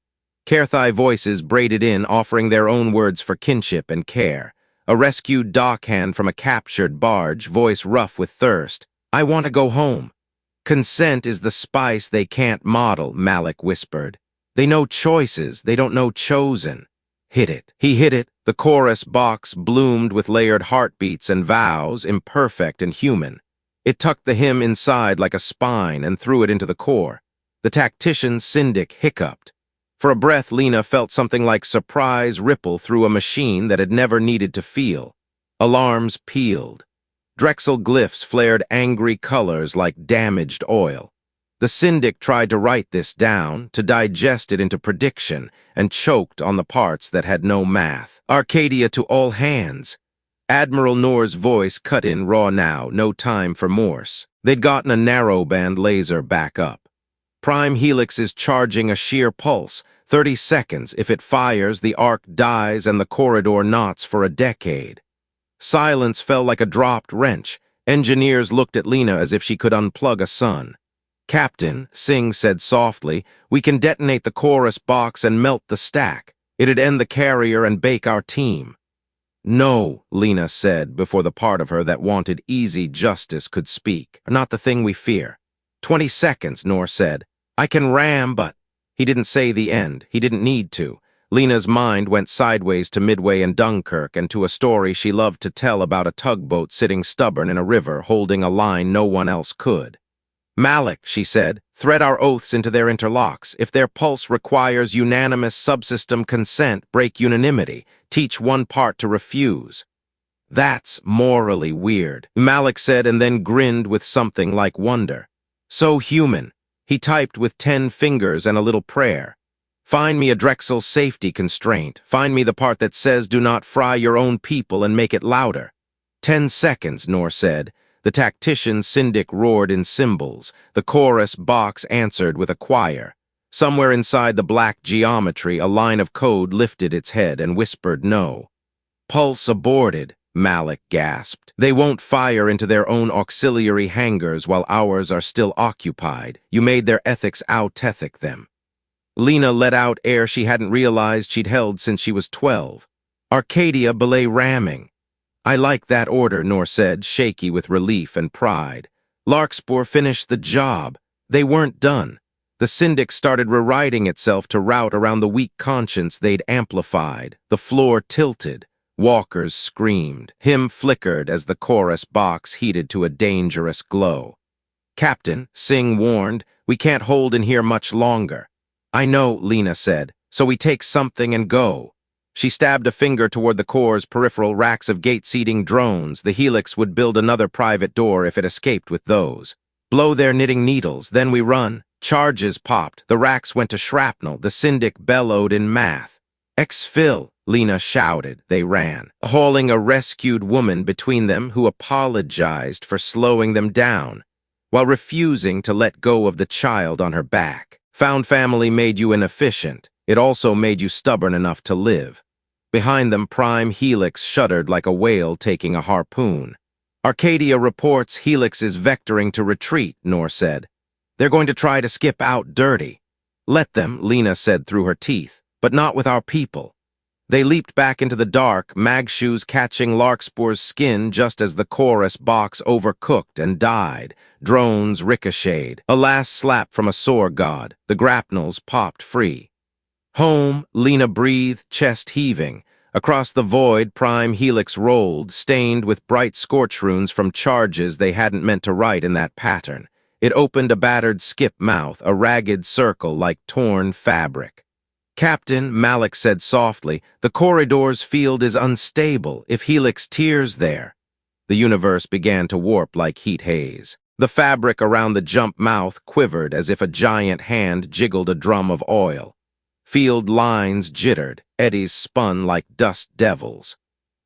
Kerthai voices braided in, offering their own words for kinship and care. A rescued dockhand from a captured barge, voice rough with thirst. I want to go home. Consent is the spice they can't model, Malik whispered. They know choices, they don't know chosen. Hit it. He hit it. The chorus box bloomed with layered heartbeats and vows, imperfect and human. It tucked the hymn inside like a spine and threw it into the core. The tactician's syndic hiccuped. For a breath, Lena felt something like surprise ripple through a machine that had never needed to feel. Alarms pealed. Drexel glyphs flared angry colors like damaged oil. The syndic tried to write this down, to digest it into prediction, and choked on the parts that had no math. Arcadia to all hands. Admiral Noor's voice cut in raw now, no time for Morse. They'd gotten a narrowband laser back up. Prime Helix is charging a sheer pulse. 30 seconds. If it fires, the arc dies and the corridor knots for a decade. Silence fell like a dropped wrench. Engineers looked at Lena as if she could unplug a sun. Captain, Singh said softly, we can detonate the chorus box and melt the stack. It'd end the carrier and bake our team. No, Lena said before the part of her that wanted easy justice could speak. Not the thing we fear. 20 seconds, Noor said. I can ram, but... He didn't say the end. He didn't need to. Lena's mind went sideways to Midway and Dunkirk and to a story she loved to tell about a tugboat sitting stubborn in a river holding a line no one else could. Malik, she said, thread our oaths into their interlocks. If their pulse requires unanimous subsystem consent, break unanimity. Teach one part to refuse. That's morally weird, Malik said and then grinned with something like wonder. So human. He typed with 10 fingers and a little prayer. Find me a Drexel safety constraint. Find me the part that says do not fry your own people and make it louder. 10 seconds, Nor said. The tactician syndic roared in cymbals. The chorus box answered with a choir. Somewhere inside the black geometry, a line of code lifted its head and whispered no. Pulse aborted, Malik gasped. They won't fire into their own auxiliary hangars while ours are still occupied. You made their ethics out-ethic them. Lena let out air she hadn't realized she'd held since she was 12. Arcadia belay ramming. I like that order, Nor said, shaky with relief and pride. Larkspur finished the job. They weren't done. The Syndic started rewriting itself to rout around the weak conscience they'd amplified. The floor tilted. Walkers screamed. Hymn flickered as the chorus box heated to a dangerous glow. Captain, Singh warned, we can't hold in here much longer. I know, Lena said, so we take something and go. She stabbed a finger toward the core's peripheral racks of gate-seating drones. The Helix would build another private door if it escaped with those. Blow their knitting needles, then we run. Charges popped. The racks went to shrapnel. The Syndic bellowed in math. Exfil, Lena shouted. They ran, hauling a rescued woman between them who apologized for slowing them down, while refusing to let go of the child on her back. Found family made you inefficient. It also made you stubborn enough to live. Behind them, Prime Helix shuddered like a whale taking a harpoon. Arcadia reports Helix is vectoring to retreat, Nor said. They're going to try to skip out dirty. Let them, Lena said through her teeth, but not with our people. They leaped back into the dark, Magshoes catching Larkspur's skin just as the chorus box overcooked and died. Drones ricocheted. A last slap from a sore god. The grapnels popped free. Home, Lena breathed, chest heaving. Across the void, Prime Helix rolled, stained with bright scorch runes from charges they hadn't meant to write in that pattern. It opened a battered skip mouth, a ragged circle like torn fabric. Captain, Malik said softly, the corridor's field is unstable if Helix tears there. The universe began to warp like heat haze. The fabric around the jump mouth quivered as if a giant hand jiggled a drum of oil. Field lines jittered, eddies spun like dust devils.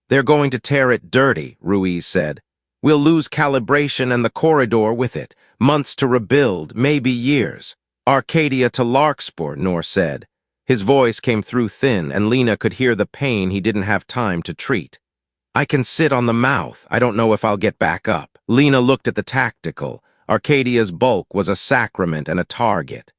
They're going to tear it dirty, Ruiz said. We'll lose calibration and the corridor with it. Months to rebuild, maybe years. Arcadia to Larkspur, Nor said. His voice came through thin, and Lena could hear the pain he didn't have time to treat. I can sit on the mouth. I don't know if I'll get back up. Lena looked at the tactical. Arcadia's bulk was a sacrament and a target.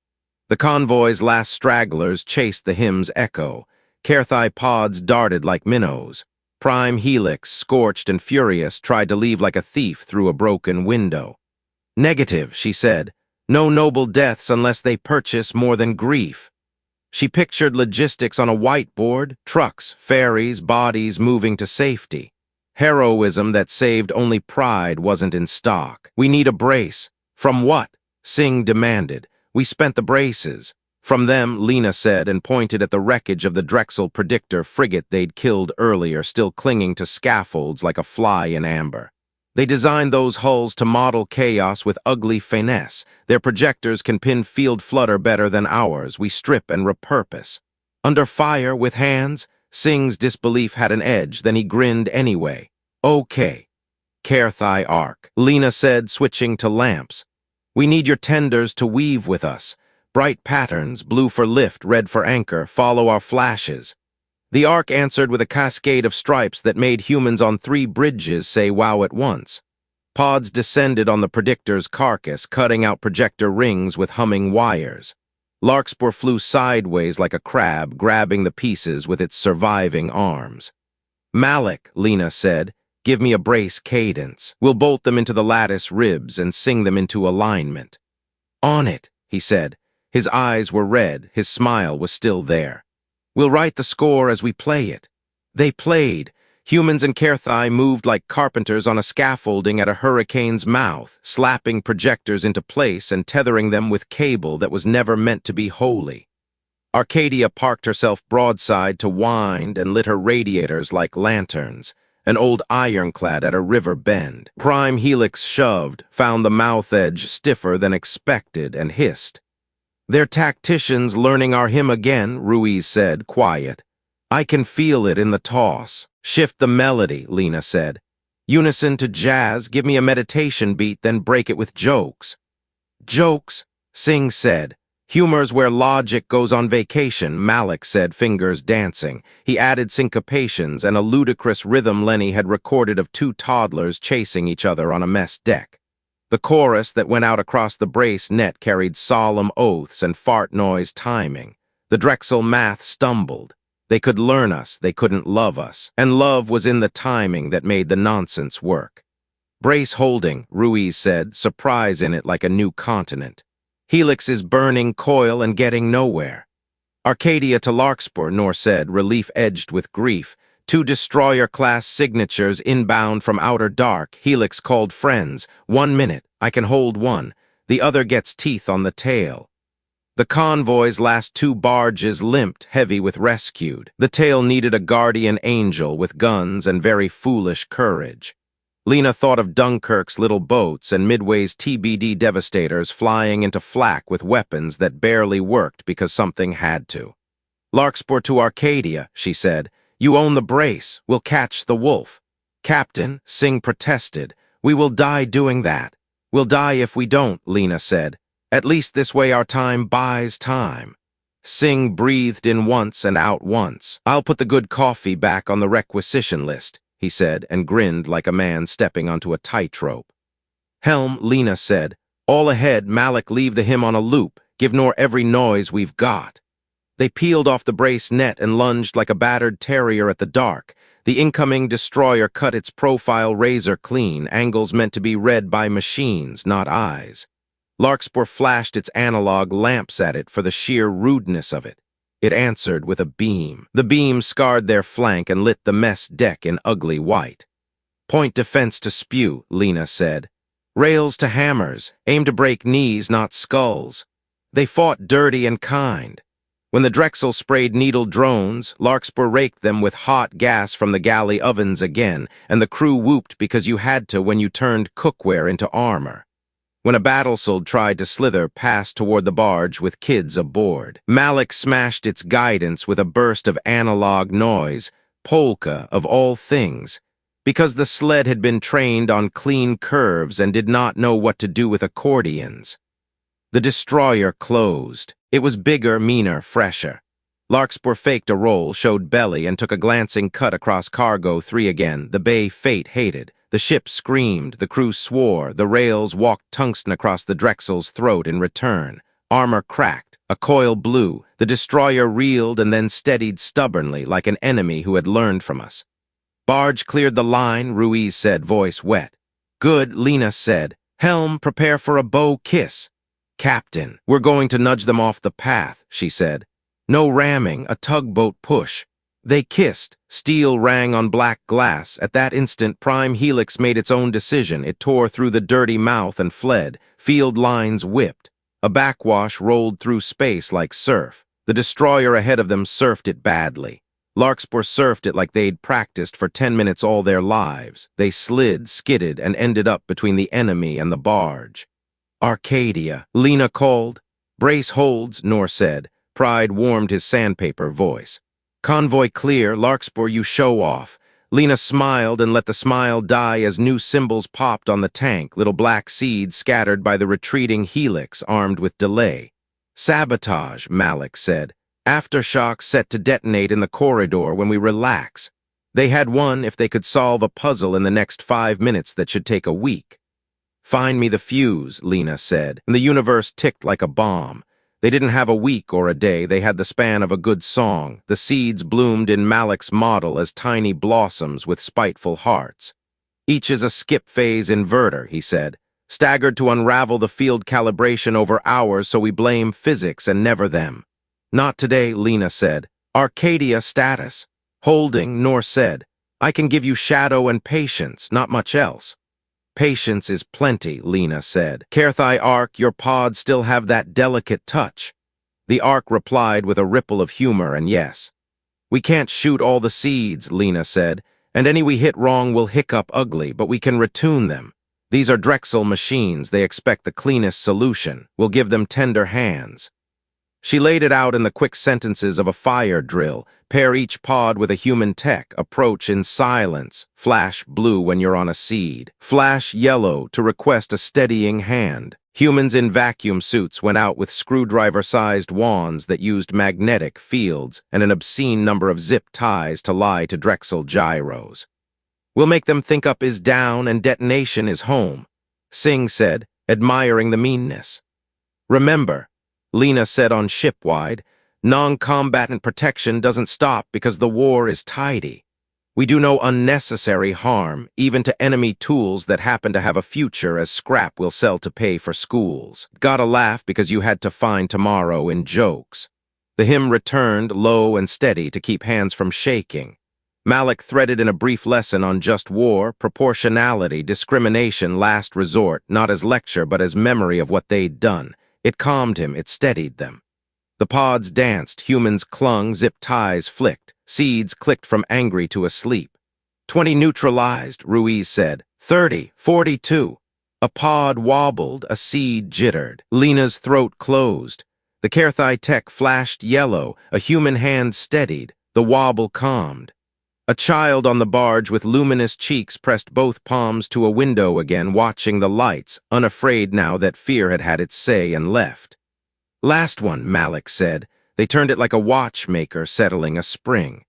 The convoy's last stragglers chased the hymn's echo. Kerthai pods darted like minnows. Prime Helix, scorched and furious, tried to leave like a thief through a broken window. Negative, she said. No noble deaths unless they purchase more than grief. She pictured logistics on a whiteboard, trucks, ferries, bodies moving to safety. Heroism that saved only pride wasn't in stock. We need a brace. From what? Singh demanded. We spent the braces. From them, Lena said, and pointed at the wreckage of the Drexel Predictor frigate they'd killed earlier, still clinging to scaffolds like a fly in amber. They designed those hulls to model chaos with ugly finesse. Their projectors can pin field flutter better than ours. We strip and repurpose. Under fire, with hands, Singh's disbelief had an edge, then he grinned anyway. Okay. Kerthai arc, Lena said, switching to lamps. We need your tenders to weave with us. Bright patterns, blue for lift, red for anchor, follow our flashes. The arc answered with a cascade of stripes that made humans on 3 bridges say wow at once. Pods descended on the Predictor's carcass, cutting out projector rings with humming wires. Larkspur flew sideways like a crab, grabbing the pieces with its surviving arms. Malik, Lena said, give me a brace cadence. We'll bolt them into the lattice ribs and sing them into alignment. On it, he said. His eyes were red, his smile was still there. We'll write the score as we play it. They played. Humans and Kerthai moved like carpenters on a scaffolding at a hurricane's mouth, slapping projectors into place and tethering them with cable that was never meant to be holy. Arcadia parked herself broadside to wind and lit her radiators like lanterns. an old ironclad at a river bend. Prime Helix shoved, found the mouth edge stiffer than expected, and hissed. "They're tacticians learning our hymn again," Ruiz said, quiet. "I can feel it in the toss." "Shift the melody," Lena said. "Unison to jazz, give me a meditation beat, then break it with jokes." "Jokes," Singh said. "Humor's where logic goes on vacation," Malik said, fingers dancing. He added syncopations and a ludicrous rhythm Lenny had recorded of two toddlers chasing each other on a mess deck. The chorus that went out across the brace net carried solemn oaths and fart noise timing. The Drexel math stumbled. They could learn us, they couldn't love us. And love was in the timing that made the nonsense work. "Brace holding," Ruiz said, surprise in it like a new continent. "Helix is burning coil and getting nowhere." "Arcadia to Larkspur," Nor said, relief edged with grief. "Two destroyer-class signatures inbound from outer dark. Helix called friends. 1 minute, I can hold one. The other gets teeth on the tail." The convoy's last 2 barges limped, heavy with rescued. The tail needed a guardian angel with guns and very foolish courage. Lena thought of Dunkirk's little boats and Midway's TBD devastators flying into flak with weapons that barely worked because something had to. "Larkspur to Arcadia," she said. "You own the brace. We'll catch the wolf." "Captain," Singh protested, "we will die doing that." "We'll die if we don't," Lena said. "At least this way our time buys time." Singh breathed in once and out once. "I'll put the good coffee back on the requisition list," he said, and grinned like a man stepping onto a tightrope. "Helm," Lena said. "All ahead, Malik, leave the hymn on a loop. Give Nor every noise we've got." They peeled off the brace net and lunged like a battered terrier at the dark. The incoming destroyer cut its profile razor clean, angles meant to be read by machines, not eyes. Larkspur flashed its analog lamps at it for the sheer rudeness of it. It answered with a beam. The beam scarred their flank and lit the mess deck in ugly white. "Point defense to spew," Lena said. "Rails to hammers. Aim to break knees, not skulls." They fought dirty and kind. When the Drexel sprayed needle drones, Larkspur raked them with hot gas from the galley ovens again, and the crew whooped because you had to when you turned cookware into armor. When a battlesold tried to slither past toward the barge with kids aboard, Malik smashed its guidance with a burst of analog noise, polka of all things, because the sled had been trained on clean curves and did not know what to do with accordions. The destroyer closed. It was bigger, meaner, fresher. Larkspur faked a roll, showed belly, and took a glancing cut across cargo 3 again. The bay fate hated. The ship screamed, the crew swore, the rails walked tungsten across the Drexel's throat in return. Armor cracked, a coil blew, the destroyer reeled and then steadied stubbornly like an enemy who had learned from us. "Barge cleared the line," Ruiz said, voice wet. "Good," Lena said. "Helm, prepare for a bow kiss." "Captain, we're going to nudge them off the path," she said. "No ramming, a tugboat push." They kissed. Steel rang on black glass. At that instant, Prime Helix made its own decision. It tore through the dirty mouth and fled. Field lines whipped. A backwash rolled through space like surf. The destroyer ahead of them surfed it badly. Larkspur surfed it like they'd practiced for 10 minutes all their lives. They slid, skidded, and ended up between the enemy and the barge. "Arcadia," Lena called. "Brace holds," Nor said. Pride warmed his sandpaper voice. "Convoy clear, Larkspur, you show off." Lena smiled and let the smile die as new symbols popped on the tank, little black seeds scattered by the retreating Helix armed with delay. "Sabotage," Malik said. "Aftershocks set to detonate in the corridor when we relax." They had won if they could solve a puzzle in the next 5 minutes that should take a week. "Find me the fuse," Lena said, and the universe ticked like a bomb. They didn't have a week or a day, they had the span of a good song. The seeds bloomed in Malik's model as tiny blossoms with spiteful hearts. "Each is a skip-phase inverter," he said. "Staggered to unravel the field calibration over hours, so we blame physics and never them." "Not today," Lena said. "Arcadia status." "Holding," Nor said. "I can give you shadow and patience, not much else." "Patience is plenty," Lena said. "Carthai Ark, your pods still have that delicate touch." The Ark replied with a ripple of humor and yes. "We can't shoot all the seeds," Lena said, And any we hit wrong will hiccup ugly, but we can retune them. These are Drexel machines. They expect the cleanest solution. We'll give them tender hands. She laid it out in the quick sentences of a fire drill. Pair each pod with a human tech. Approach in silence. Flash blue when you're on a seed. Flash yellow to request a steadying hand. Humans in vacuum suits went out with screwdriver-sized wands that used magnetic fields and an obscene number of zip ties to lie to Drexel gyros. We'll make them think up is down and detonation is home, Singh said, admiring the meanness. Remember, Lena said on shipwide, non-combatant protection doesn't stop because the war is tidy. We do no unnecessary harm, even to enemy tools that happen to have a future as scrap we'll sell to pay for schools. Gotta laugh because you had to find tomorrow in jokes. The hymn returned, low and steady, to keep hands from shaking. Malik threaded in a brief lesson on just war, proportionality, discrimination, last resort, not as lecture but as memory of what they'd done. It calmed him, it steadied them. The pods danced, humans clung, zip ties flicked, seeds clicked from angry to asleep. 20 neutralized, Ruiz said. 30, 42. A pod wobbled, a seed jittered. Lena's throat closed. The Kerthai tech flashed yellow, a human hand steadied, the wobble calmed. A child on the barge with luminous cheeks pressed both palms to a window again, watching the lights, unafraid now that fear had had its say and left. Last one, Malik said. They turned it like a watchmaker settling a spring.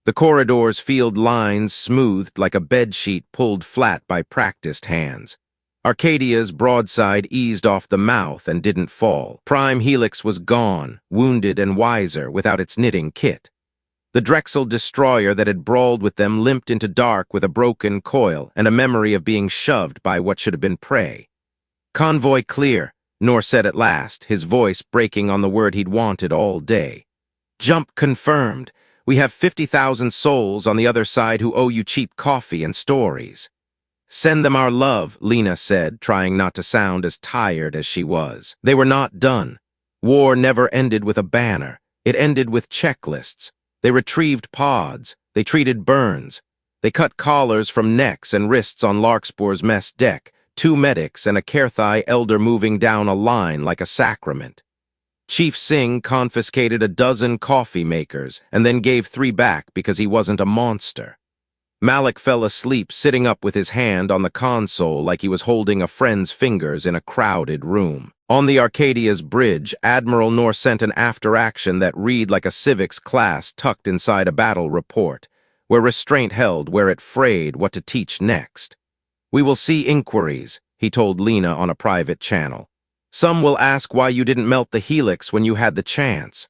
The corridor's field lines smoothed like a bedsheet pulled flat by practiced hands. Arcadia's broadside eased off the mouth and didn't fall. Prime Helix was gone, wounded and wiser, without its knitting kit. The Drexel destroyer that had brawled with them limped into dark with a broken coil and a memory of being shoved by what should have been prey. Convoy clear, Nor said at last, his voice breaking on the word he'd wanted all day. Jump confirmed. We have 50,000 souls on the other side who owe you cheap coffee and stories. Send them our love, Lena said, trying not to sound as tired as she was. They were not done. War never ended with a banner. It ended with checklists. They retrieved pods. They treated burns. They cut collars from necks and wrists on Larkspor's mess deck, 2 medics and a Kerthai elder moving down a line like a sacrament. Chief Singh confiscated a dozen coffee makers and then gave 3 back because he wasn't a monster. Malik fell asleep sitting up with his hand on the console like he was holding a friend's fingers in a crowded room. On the Arcadia's bridge, Admiral Noor sent an after-action that read like a civics class tucked inside a battle report, where restraint held, where it frayed what to teach next. We will see inquiries, he told Lena on a private channel. Some will ask why you didn't melt the helix when you had the chance.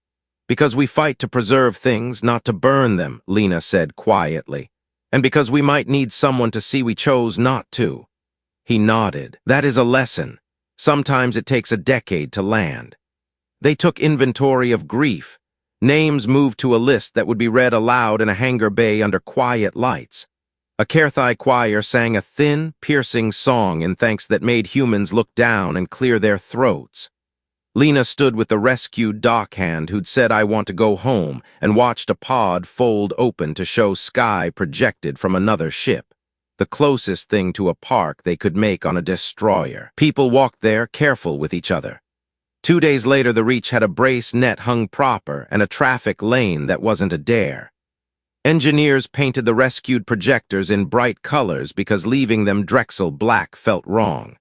Because we fight to preserve things, not to burn them, Lena said quietly. And because we might need someone to see we chose not to. He nodded. That is a lesson. Sometimes it takes a decade to land. They took inventory of grief. Names moved to a list that would be read aloud in a hangar bay under quiet lights. A Kerthai choir sang a thin, piercing song in thanks that made humans look down and clear their throats. Lena stood with the rescued dockhand who'd said, "I want to go home," and watched a pod fold open to show sky projected from another ship, the closest thing to a park they could make on a destroyer. People walked there, careful with each other. 2 days later, the Reach had a brace net hung proper and a traffic lane that wasn't a dare. Engineers painted the rescued projectors in bright colors because leaving them Drexel black felt wrong.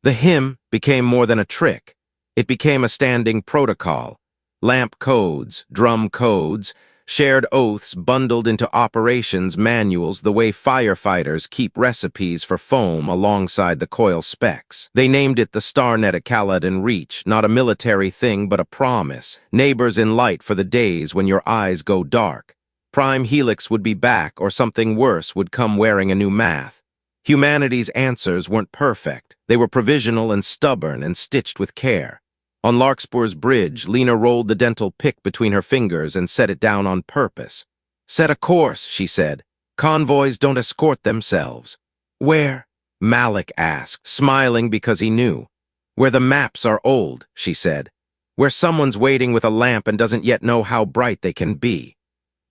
The hymn became more than a trick. It became a standing protocol. Lamp codes, drum codes, shared oaths bundled into operations manuals the way firefighters keep recipes for foam alongside the coil specs. They named it the StarNet at Kaladan Reach, not a military thing but a promise. Neighbors in light for the days when your eyes go dark. Prime Helix would be back, or something worse would come wearing a new math. Humanity's answers weren't perfect. They were provisional and stubborn and stitched with care. On Larkspor's bridge, Lena rolled the dental pick between her fingers and set it down on purpose. "Set a course," she said. "Convoys don't escort themselves." "Where?" Malik asked, smiling because he knew. "Where the maps are old," she said. "Where someone's waiting with a lamp and doesn't yet know how bright they can be."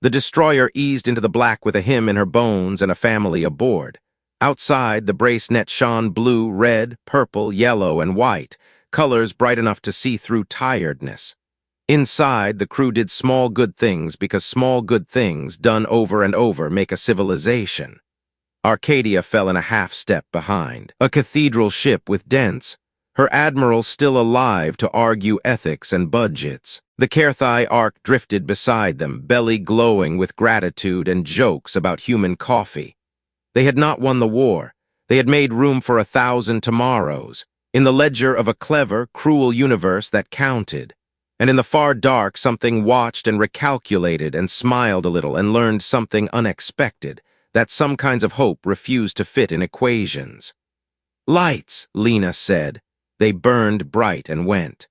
The destroyer eased into the black with a hymn in her bones and a family aboard. Outside, the brace net shone blue, red, purple, yellow, and white, colors bright enough to see through tiredness. Inside, the crew did small good things because small good things, done over and over, make a civilization. Arcadia fell in a half-step behind. A cathedral ship with dents. Her admiral still alive to argue ethics and budgets. The HFY Ark drifted beside them, belly glowing with gratitude and jokes about human coffee. They had not won the war. They had made room for 1,000 tomorrows, in the ledger of a clever, cruel universe that counted. And in the far dark, something watched and recalculated and smiled a little and learned something unexpected, that some kinds of hope refused to fit in equations. "Lights," Lena said. They burned bright and went.